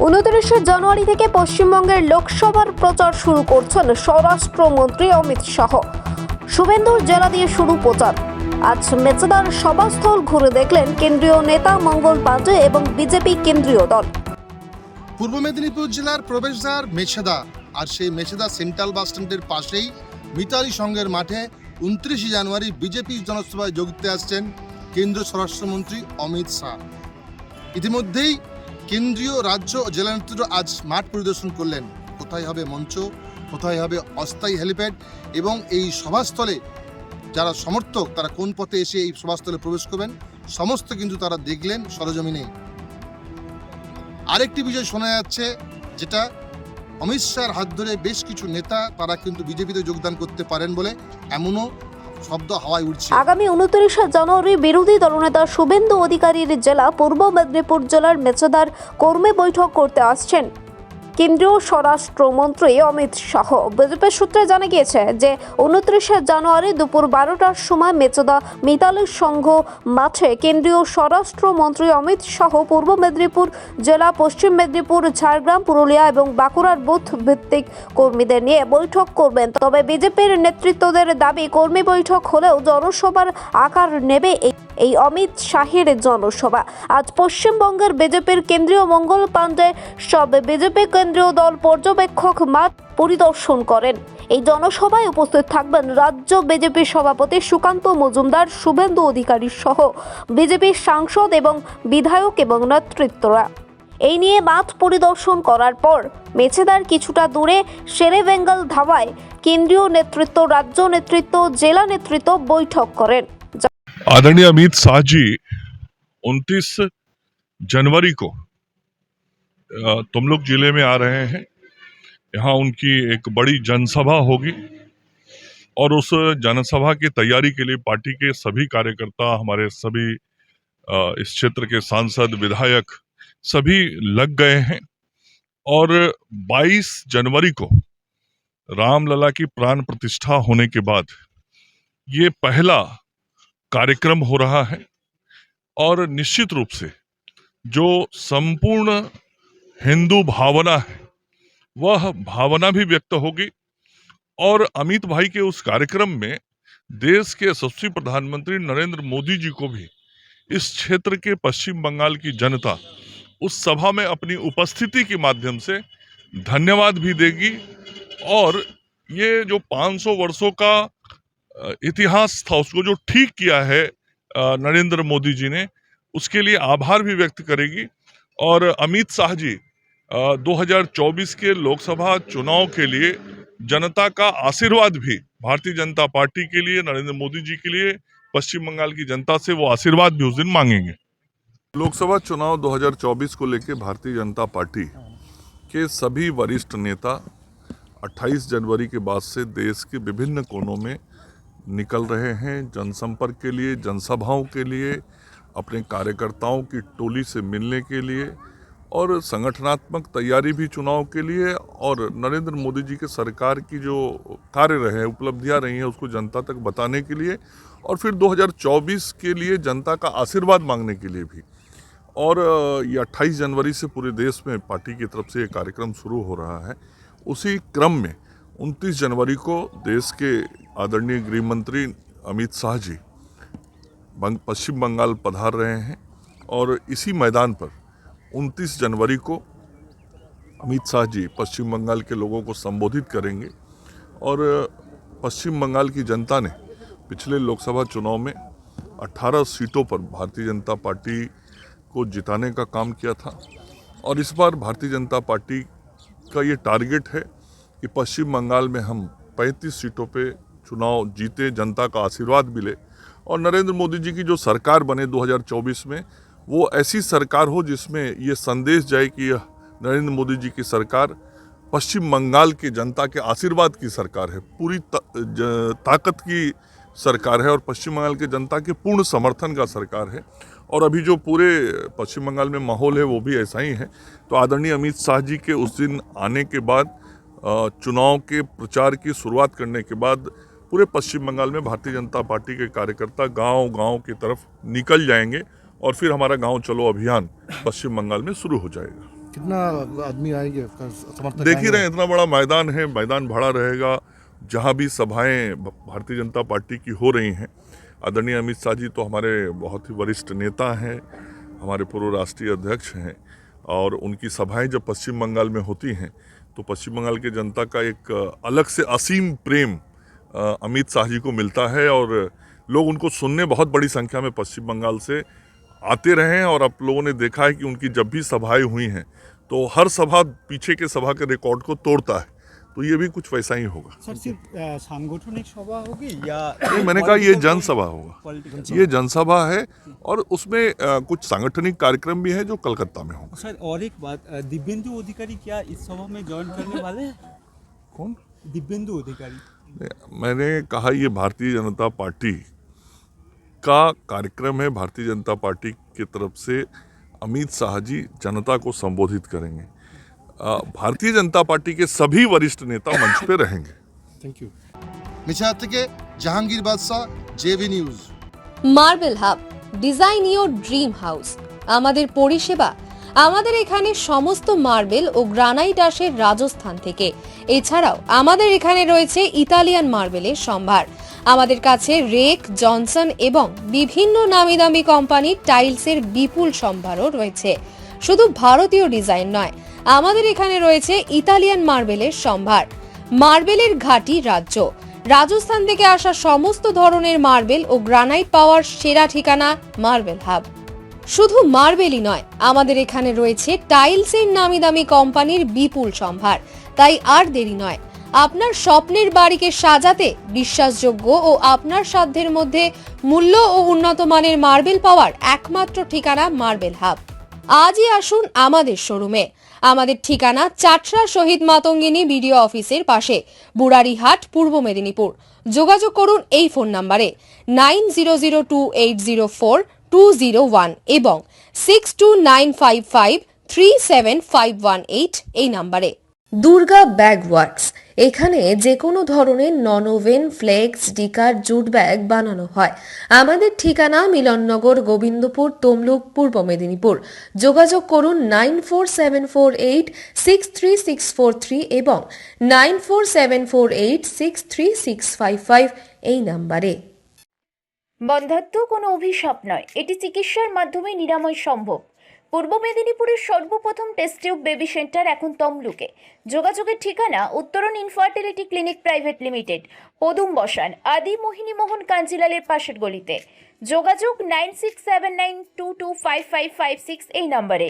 29 জানুয়ারি থেকে পশ্চিমবঙ্গের লোকসভার প্রচার শুরু করছেন স্বরাষ্ট্রমন্ত্রী অমিত শাহ। শুভেন্দুর জেলা দিয়ে শুরু প্রচার। আজ মেচেদার সভাস্থল ঘুরে দেখলেন কেন্দ্রীয় নেতা মঙ্গল পাণ্ডে এবং বিজেপি কেন্দ্রীয় দল। পূর্ব মেদিনীপুর জেলার প্রবেশদ্বার মেছেদা, আর সেই মেছেদা সেন্ট্রাল বাস স্ট্যান্ডের পাশেই মিতালি সংঘের মাঠে 29 জানুয়ারি বিজেপি জনসভায় যোগ দিতে আসছেন কেন্দ্রীয় স্বরাষ্ট্রমন্ত্রী অমিত শাহ। ইতিমধ্যেই কেন্দ্রীয় রাজ্য ও জেলা নেতৃত্ব আজ মাঠ পরিদর্শন করলেন। কোথায় হবে মঞ্চ, কোথায় হবে অস্থায়ী হেলিপ্যাড এবং এই সভাস্থলে যারা সমর্থক তারা কোন পথে এসে এই সভাস্থলে প্রবেশ করবেন, সমস্ত কিন্তু তারা দেখলেন সরজমিনে। আরেকটি বিষয় শোনা যাচ্ছে, যেটা অমিত শাহর হাত ধরে বেশ কিছু নেতা তারা কিন্তু বিজেপিতে যোগদান করতে পারেন বলে এমনও শব্দ হাওয়ায় উঠছে। আগামী 29 জানুয়ারি বিরোধী দলনেতা শুভেন্দু অধিকারীর জেলা পূর্ব মেদিনীপুর জেলার মেচেদার কর্মী বৈঠক করতে আসছেন কেন্দ্রীয় স্বরাষ্ট্রমন্ত্রী অমিত শাহ। বিজেপি সূত্রে জানা গিয়েছে যে 29 জানুয়ারি দুপুর 12টার সময় মেচেদা মিতালি সংঘ মাঠে কেন্দ্রীয় স্বরাষ্ট্রমন্ত্রী অমিত শাহ পূর্ব মেদিনীপুর জেলা, পশ্চিম মেদিনীপুর, ঝাড়গ্রাম, পুরুলিয়া এবং বাঁকুড়ার বুথ ভিত্তিক কর্মীদের নিয়ে বৈঠক করবেন। তবে বিজেপির নেতৃত্বদের দাবি, কর্মী বৈঠক হলেও জনসভার আকার নেবে এই অমিত শাহের জনসভা। আজ পশ্চিমবঙ্গের বিজেপির কেন্দ্রীয় মঙ্গল পাণ্ডে সব বিজেপি কেন্দ্রীয় দল পর্যবেক্ষক মাঠ পরিদর্শন করেন। এই জনসভায় উপস্থিত থাকবেন রাজ্য বিজেপি সভাপতি সুকান্ত মজুমদার, শুভেন্দু অধিকারী সহ বিজেপির সাংসদ এবং বিধায়ক এবং নেতৃত্বরা। এই নিয়ে মাঠ পরিদর্শন করার পর মেছেদার কিছুটা দূরে শেরে বেঙ্গল ধাবায় কেন্দ্রীয় নেতৃত্ব, রাজ্য নেতৃত্ব, জেলা নেতৃত্ব বৈঠক করেন। आदरणीय अमित शाह जी 29 जनवरी को तुमलोग जिले में आ रहे हैं। यहाँ उनकी एक बड़ी जनसभा होगी और उस जनसभा की तैयारी के लिए पार्टी के सभी कार्यकर्ता, हमारे सभी इस क्षेत्र के सांसद, विधायक सभी लग गए हैं। और 22 जनवरी को रामलला की प्राण प्रतिष्ठा होने के बाद ये पहला कार्यक्रम हो रहा है और निश्चित रूप से जो संपूर्ण हिंदू भावना है वह भावना भी व्यक्त होगी। और अमित भाई के उस कार्यक्रम में देश के यशस्वी प्रधानमंत्री नरेंद्र मोदी जी को भी इस क्षेत्र के पश्चिम बंगाल की जनता उस सभा में अपनी उपस्थिति के माध्यम से धन्यवाद भी देगी। और ये जो 500 वर्षों का इतिहास था उसको जो ठीक किया है नरेंद्र मोदी जी ने, उसके लिए आभार भी व्यक्त करेगी। और अमित शाह जी 2024 के लोकसभा चुनाव के लिए जनता का आशीर्वाद भी भारतीय जनता पार्टी के लिए, नरेंद्र मोदी जी के लिए, पश्चिम बंगाल की जनता से वो आशीर्वाद भी उस दिन मांगेंगे। लोकसभा चुनाव 2024 को लेकर भारतीय जनता पार्टी के सभी वरिष्ठ नेता 28 जनवरी के बाद से देश के विभिन्न कोनों में निकल रहे हैं जनसंपर्क के लिए, जनसभाओं के लिए, अपने कार्यकर्ताओं की टोली से मिलने के लिए और संगठनात्मक तैयारी भी चुनाव के लिए, और नरेंद्र मोदी जी के सरकार की जो कार्य रहे हैं, उपलब्धियां रही हैं, उसको जनता तक बताने के लिए, और फिर 2024 के लिए जनता का आशीर्वाद मांगने के लिए भी। और ये 28 जनवरी से पूरे देश में पार्टी की तरफ से ये कार्यक्रम शुरू हो रहा है। उसी क्रम में 29 जनवरी को देश के आदरणीय गृह मंत्री अमित शाह जी पश्चिम बंगाल पधार रहे हैं। और इसी मैदान पर 29 जनवरी को अमित शाह जी पश्चिम बंगाल के लोगों को संबोधित करेंगे। और पश्चिम बंगाल की जनता ने पिछले लोकसभा चुनाव में 18 सीटों पर भारतीय जनता पार्टी को जिताने का काम किया था, और इस बार भारतीय जनता पार्टी का ये टारगेट है कि पश्चिम बंगाल में हम 35 सीटों पे चुनाव जीते, जनता का आशीर्वाद मिले, और नरेंद्र मोदी जी की जो सरकार बने 2024 में वो ऐसी सरकार हो जिसमें ये संदेश जाए कि यह नरेंद्र मोदी जी की सरकार पश्चिम बंगाल की जनता के आशीर्वाद की सरकार है, पूरी ताकत की सरकार है और पश्चिम बंगाल की जनता के पूर्ण समर्थन का सरकार है। और अभी जो पूरे पश्चिम बंगाल में माहौल है वो भी ऐसा ही है। तो आदरणीय अमित शाह जी के उस दिन आने के बाद, चुनाव के प्रचार की शुरुआत करने के बाद पूरे पश्चिम बंगाल में भारतीय जनता पार्टी के कार्यकर्ता गांव-गांव की तरफ निकल जाएंगे और फिर हमारा गांव चलो अभियान पश्चिम बंगाल में शुरू हो जाएगा। कितना आदमी आएंगे आपका समर्थक देख ही आएंगे? रहे हैं, इतना बड़ा मैदान है, मैदान भरा रहेगा। जहाँ भी सभाएं भारतीय जनता पार्टी की हो रही हैं, आदरणीय अमित शाह जी तो हमारे बहुत ही वरिष्ठ नेता हैं, हमारे पूर्व राष्ट्रीय अध्यक्ष हैं, और उनकी सभाएं जब पश्चिम बंगाल में होती हैं तो पश्चिम बंगाल की जनता का एक अलग से असीम प्रेम अमित शाह जी को मिलता है, और लोग उनको सुनने बहुत बड़ी संख्या में पश्चिम बंगाल से आते रहे हैं। और आप लोगों ने देखा है कि उनकी जब भी सभाएं हुई हैं तो हर सभा पीछे के सभा के रिकॉर्ड को तोड़ता है, तो ये भी कुछ वैसा ही होगा। सर सिर्फ सांगठनिक सभा होगी या नहीं, मैंने कहा ये जनसभा होगा, ये जनसभा है, और उसमें कुछ सांगठनिक कार्यक्रम भी है जो कलकत्ता में होगा। सर और एक बात, दिव्येंदु अधिकारी क्या इस सभा में ज्वाइन करने वाले हैं? कौन? दिव्येंदु अधिकारी। मैंने कहा ये भारतीय जनता पार्टी का कार्यक्रम है। भारतीय जनता पार्टी की तरफ से अमित शाह जी जनता को संबोधित करेंगे। भारतीय जनता पार्टी के सभी वरिष्ठ नेता मंच पे रहेंगे। Thank you. মেছেদা থেকে Jahangir Badsha, JV news. Marble hub, design your dream house. আমাদের পরিষেবা, আমাদের এখানে সমস্ত মার্বেল ও গ্রানাইট আসে রাজস্থান থেকে। এছাড়াও আমাদের এখানে রয়েছে ইতালিয়ান মার্বেলের সম্ভার। আমাদের কাছে রেক, জনসন এবং বিভিন্ন নামি দামি কোম্পানির টাইলসের বিপুল সম্ভারও রয়েছে। শুধু ভারতীয় ডিজাইন নয়, আমাদের এখানে রয়েছে ইতালিয়ান মার্বেলের সম্ভার। মার্বেলের ঘাঁটি রাজ্য, রাজস্থান থেকে আসা সমস্ত ধরনের মার্বেল ও গ্রানাইট পাওয়ার সেরা ঠিকানা মার্বেল হাব। শুধু মার্বেলই নয়, আমাদের এখানে রয়েছে টাইলসের নামি দামি কোম্পানির বিপুল সম্ভার। তাই আর দেরি নয়, আপনার স্বপ্নের বাড়িকে সাজাতে বিশ্বাসযোগ্য ও আপনার সাধ্যের মধ্যে মূল্য ও উন্নত মানের মার্বেল পাওয়ার একমাত্র ঠিকানা মার্বেল হাব। আজই আসুন আমাদের শোরুমে। আমাদের ঠিকানা চাটরা শহীদ মাতঙ্গিনী বিডিও অফিসের পাশে, বুড়ারিহাট, পূর্ব মেদিনীপুর। যোগাযোগ করুন এই ফোন নম্বরে 9002804201 এবং 6295537518 এই নম্বরে। দুর্গা ব্যাগ ওয়ার্কস, এখানে যে কোনো ধরনের non woven, flex, sticker, jute bag বানানো হয়। আমাদের ঠিকানা মিলননগর, গোবিন্দপুর, তমলুক, পূর্ব মেদিনীপুর। যোগাযোগ করুন 9474863643 এবং 9474863655 এই নম্বরে। বন্ধ্যাত্ব কোনো অভিশাপ নয়, এটি চিকিৎসার মাধ্যমে নিরাময় সম্ভব। পূর্ব মেদিনীপুরের সর্বপ্রথম টেস্ট টিউব বেবি সেন্টার এখন তমলুকে। যোগাযোগের ঠিকানা উত্তরণ ইনফার্টিলিটি ক্লিনিক প্রাইভেট লিমিটেড, পদুম বসান, আদি মোহিনী মোহন কাঞ্জিলালের পাশের গলিতে। যোগাযোগ 9679225556 এই নম্বরে।